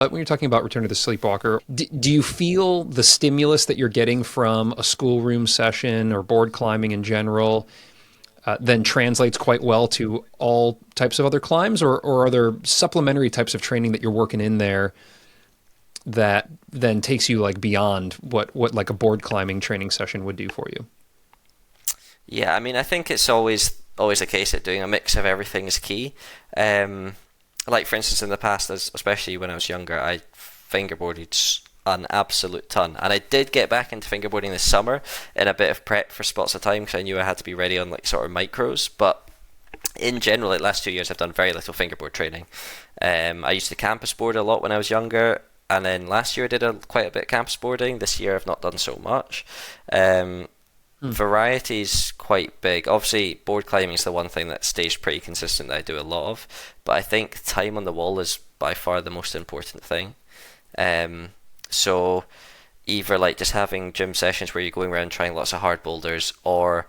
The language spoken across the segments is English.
When you're talking about Return to the Sleepwalker, do you feel the stimulus that you're getting from a schoolroom session or board climbing in general then translates quite well to all types of other climbs, or are there supplementary types of training that you're working in there that then takes you like beyond what like a board climbing training session would do for you? Yeah, I mean, I think it's always a case that doing a mix of everything is key. Like for instance, in the past, especially when I was younger, I fingerboarded an absolute ton, and I did get back into fingerboarding this summer in a bit of prep for spots of time because I knew I had to be ready on like sort of micros. But in general, like last 2 years, I've done very little fingerboard training. I used to campus board a lot when I was younger, and then last year I did quite a bit of campus boarding. This year I've not done so much. Um, Hmm. Variety is quite big. Obviously, board climbing is the one thing that stays pretty consistent that I do a lot of, but I think time on the wall is by far the most important thing. So either like just having gym sessions where you're going around trying lots of hard boulders, or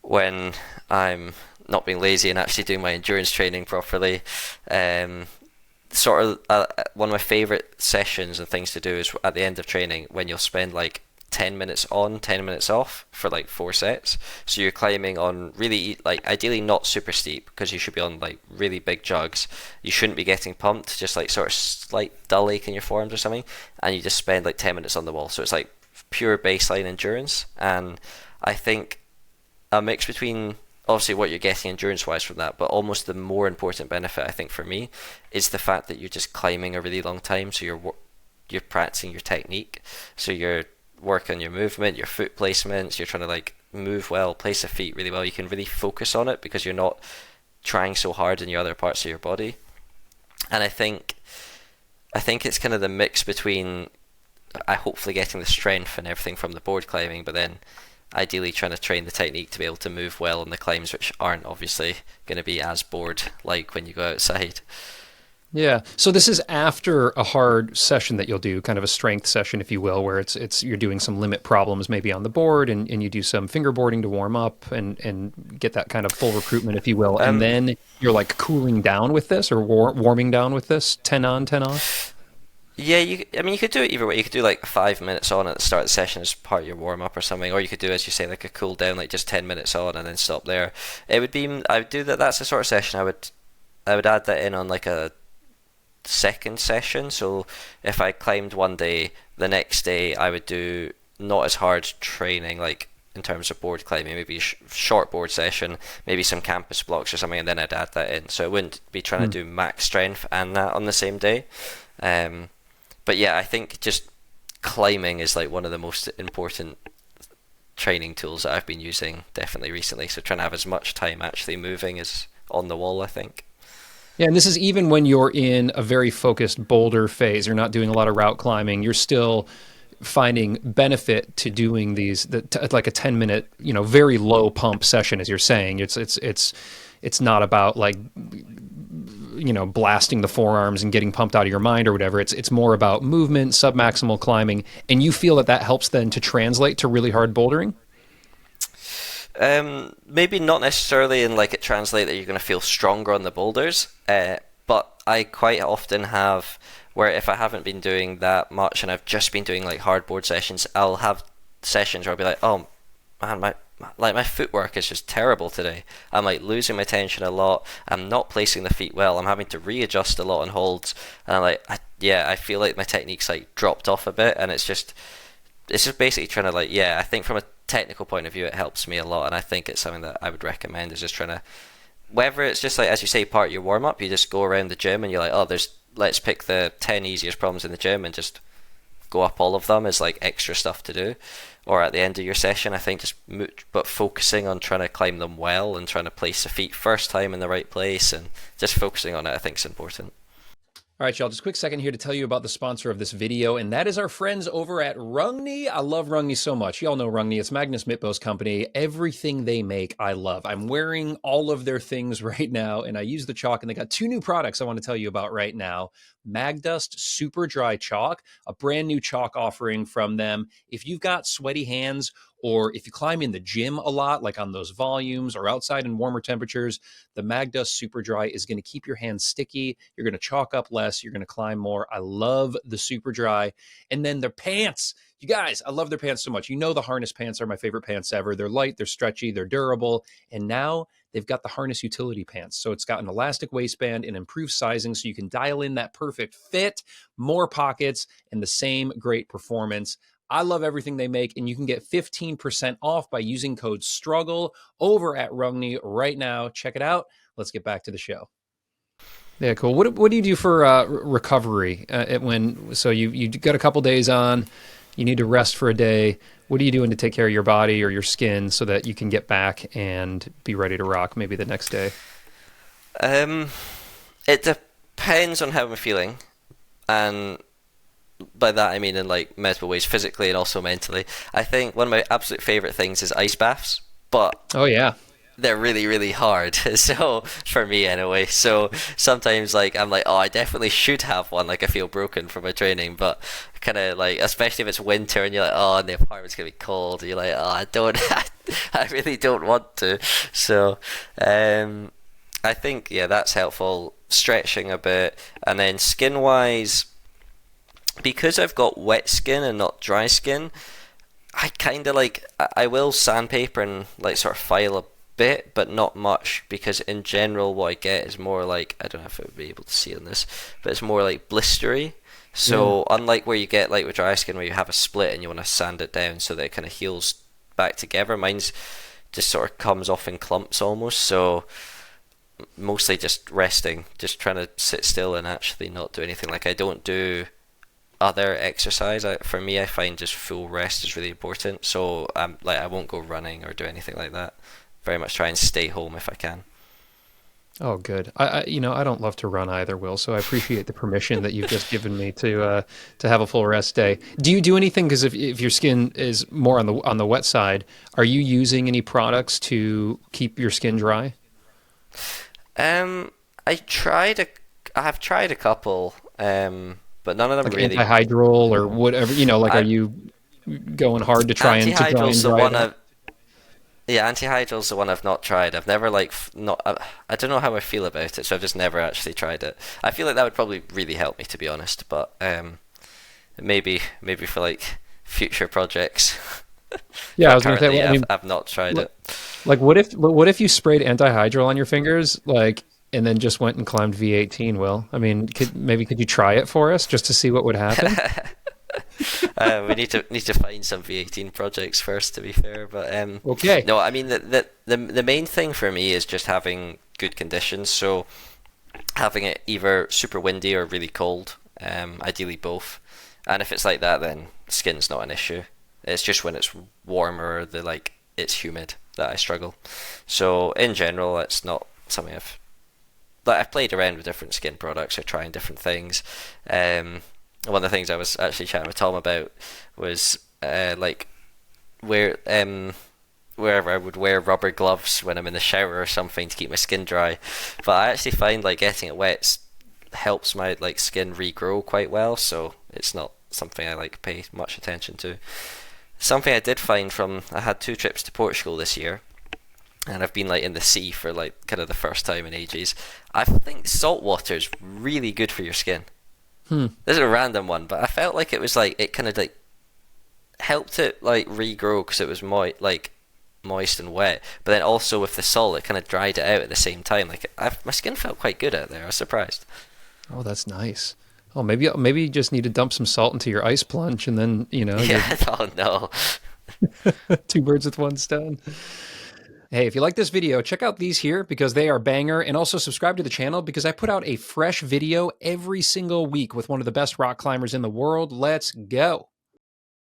when I'm not being lazy and actually doing my endurance training properly, um, sort of one of my favorite sessions and things to do is at the end of training when you'll spend like 10 minutes on, 10 minutes off for like 4 sets. So you're climbing on really, like, ideally not super steep because you should be on like really big jugs. You shouldn't be getting pumped, just like sort of slight dull ache in your forearms or something. And you just spend like 10 minutes on the wall. So it's like pure baseline endurance. And I think a mix between obviously what you're getting endurance wise from that, but almost the more important benefit I think for me is the fact that you're just climbing a really long time. So you're practicing your technique. So you're work on your movement, your foot placements, you're trying to like move well, place the feet really well. You can really focus on it because you're not trying so hard in your other parts of your body. And I think it's kind of the mix between I hopefully getting the strength and everything from the board climbing, but then ideally trying to train the technique to be able to move well on the climbs, which aren't obviously going to be as board like when you go outside. Yeah. So this is after a hard session that you'll do, kind of a strength session, if you will, where it's you're doing some limit problems maybe on the board, and you do some fingerboarding to warm up and get that kind of full recruitment, if you will. And Um, then you're like cooling down with this or warming down with this, 10 on, 10 off. yeah, I mean, you could do it either way. You could do like 5 minutes on at the start of the session as part of your warm up or something, or you could do, as you say, like a cool down, like just 10 minutes on and then stop there. I would do that. That's the sort of session I would add that in on like a second session. So if I climbed one day, the next day I would do not as hard training, like in terms of board climbing, maybe a short board session, maybe some campus blocks or something, and then I'd add that in. So I wouldn't be trying to Hmm. do max strength and that on the same day. Um, but yeah, I think just climbing is like one of the most important training tools that I've been using definitely recently. So trying to have as much time actually moving as on the wall, I think. Yeah, and this is even when you're in a very focused boulder phase. You're not doing a lot of route climbing. You're still finding benefit to doing like a 10-minute, very low pump session, as you're saying. It's not about like blasting the forearms and getting pumped out of your mind or whatever. It's more about movement, submaximal climbing, and you feel that that helps then to translate to really hard bouldering. Maybe not necessarily in like it translate that you're going to feel stronger on the boulders, but I quite often have where if I haven't been doing that much and I've just been doing like hard board sessions, I'll have sessions where I'll be like, oh man, my footwork is just terrible today. I'm like losing my tension a lot. I'm not placing the feet well. I'm having to readjust a lot on holds, and I'm like, yeah, I feel like my technique's like dropped off a bit, and it's just basically trying to like, yeah, I think from a technical point of view it helps me a lot, and I think it's something that I would recommend is just trying to, whether it's just like as you say part of your warm up, you just go around the gym and you're like, oh, there's let's pick the 10 easiest problems in the gym and just go up all of them as like extra stuff to do, or at the end of your session, I think just but focusing on trying to climb them well and trying to place the feet first time in the right place and just focusing on it, I think is important. All right, y'all, just a quick second here to tell you about the sponsor of this video, and that is our friends over at Rungni. I love Rungni so much. Y'all know Rungni. It's Magnus Mitbo's company. Everything they make, I love. I'm wearing all of their things right now, and I use the chalk, and they got two new products I want to tell you about right now. Magdust Super Dry Chalk, a brand new chalk offering from them. If you've got sweaty hands or if you climb in the gym a lot, like on those volumes or outside in warmer temperatures, the Mag Dust Super Dry is going to keep your hands sticky. You're going to chalk up less. You're going to climb more. I love the Super Dry. And then their pants. You guys, I love their pants so much. You know, the harness pants are my favorite pants ever. They're light, they're stretchy, they're durable. And now they've got the harness utility pants. So it's got an elastic waistband and improved sizing so you can dial in that perfect fit, more pockets, and the same great performance. I love everything they make, and you can get 15% off by using code STRUGGLE over at Rungni right now. Check it out. Let's get back to the show. Yeah, cool. What do you do for recovery so you got a couple days on, you need to rest for a day. What are you doing to take care of your body or your skin so that you can get back and be ready to rock maybe the next day? It depends on how I'm feeling, and by that I mean in like multiple ways, physically and also mentally. I think one of my absolute favorite things is ice baths, but oh yeah, they're really, really hard. So for me anyway. So sometimes like I'm like, oh, I definitely should have one. Like I feel broken from my training, but kind of like, especially if it's winter and you're like, oh, and the apartment's gonna be cold. And you're like, oh, I don't, I really don't want to. So I think that's helpful. Stretching a bit, and then skin wise, because I've got wet skin and not dry skin, I kind of like, I will sandpaper and like sort of file a bit, but not much, because in general what I get is more like, I don't know if I would be able to see on this, but it's more like blistery. So unlike where you get like with dry skin where you have a split and you want to sand it down so that it kind of heals back together, mine's just sort of comes off in clumps almost. So mostly just resting, just trying to sit still and actually not do anything. Like I don't do other exercise. For me, I find just full rest is really important. So I won't go running or do anything like that. Very much try and stay home if I can. Oh, good. I don't love to run either, Will. So I appreciate the permission that you've just given me to have a full rest day. Do you do anything? Because if your skin is more on the wet side, are you using any products to keep your skin dry? I have tried a couple, but none of them like really. Antihydral or whatever. Are you going hard to try and dry it out? Antihydral's the one I've not tried. I've never I don't know how I feel about it, so I've just never actually tried it. I feel like that would probably really help me, to be honest, but maybe for like future projects. Yeah, I was going to say, I've not tried it. Like, what if you sprayed antihydral on your fingers, like, and then just went and climbed V18? Will, I mean, could you try it for us just to see what would happen? We need to find some V18 projects first, to be fair. But okay. No, I mean the main thing for me is just having good conditions. So having it either super windy or really cold, ideally both. And if it's like that, then skin's not an issue. It's just when it's warmer, it's humid, that I struggle. So in general, it's not something I've played around with different skin products or trying different things. One of the things I was actually chatting with Tom about was wherever I would wear rubber gloves when I'm in the shower or something to keep my skin dry. But I actually find like getting it wet helps my skin regrow quite well, so it's not something I pay much attention to. Something I did find I had 2 trips to Portugal this year, and I've been in the sea for kind of the first time in ages. I think salt water is really good for your skin. This is a random one, but I felt like it was it kind of helped it regrow because it was moist and wet, but then also with the salt it kind of dried it out at the same time. My skin felt quite good out there. I was surprised. Oh, that's nice. Oh, maybe you just need to dump some salt into your ice plunge, and then Yeah. Oh no. 2 birds with 1 stone. Hey, if you like this video, check out these here because they are banger, and also subscribe to the channel because I put out a fresh video every single week with one of the best rock climbers in the world. Let's go.